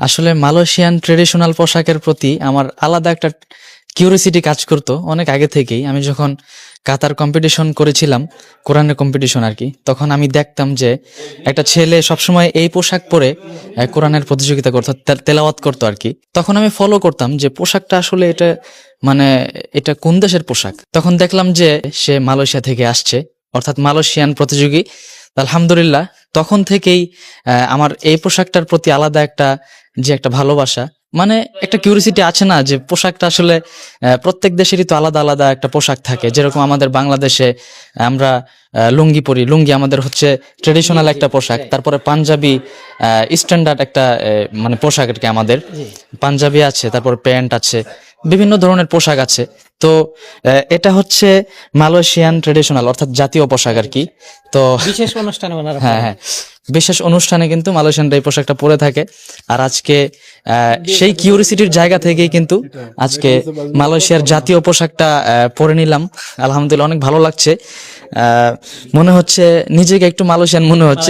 আসলে Malaysian traditional পোশাকের প্রতি আমার আলাদা একটা কিউরিওসিটি কাজ করতো অনেক আগে থেকেই। আমি যখন কাতার কম্পিটিশন করেছিলাম, কোরআনের কম্পিটিশন আর কি, তখন আমি দেখতাম যে একটা ছেলে সবসময় এই পোশাক পরে কোরআনের প্রতিযোগিতা করতো, তেলাওয়াত করতো আর কি। তখন আমি ফলো করতাম যে পোশাকটা আসলে এটা মানে এটা কোন দেশের পোশাক। তখন দেখলাম যে সে মালয়েশিয়া থেকে আসছে, অর্থাৎ মালয়েশিয়ান প্রতিযোগী। আলহামদুলিল্লাহ, তখন থেকেই আমার এই পোশাকটার প্রতি আলাদা একটা ভালোবাসা, মানে একটা কিউরিসিটি আছে না যে পোশাকটা আসলে প্রত্যেক দেশেরই তো আলাদা আলাদা একটা পোশাক থাকে। যেরকম আমাদের বাংলাদেশে আমরা লুঙ্গি পরি, লুঙ্গি আমাদের হচ্ছে ট্রেডিশনাল একটা পোশাক। তারপরে পাঞ্জাবি স্ট্যান্ডার্ড একটা মানে পোশাক আর কি আমাদের। পাঞ্জাবি আছে, তারপর প্যান্ট আছে, বিভিন্ন ধরনের পোশাক আছে। তো এটা হচ্ছে মালয়েশিয়ান ট্রেডিশনাল অর্থাৎ জাতীয় পোশাক আর কি। তো বিশেষ অনুষ্ঠানে ওনারা হ্যাঁ হ্যাঁ, বিশেষ অনুষ্ঠানে কিন্তু মালয়েশিয়ানরা এই পোশাকটা পরে থাকে। আর আজকে সেই কিউরিসিটির জায়গা থেকেই কিন্তু আজকে মালয়েশিয়ার জাতীয় পোশাকটা পরে নিলাম। আলহামদুলিল্লাহ, অনেক ভালো লাগছে। মনে হচ্ছে নিজেকে একটু মালয়েশিয়ান মনে হচ্ছে।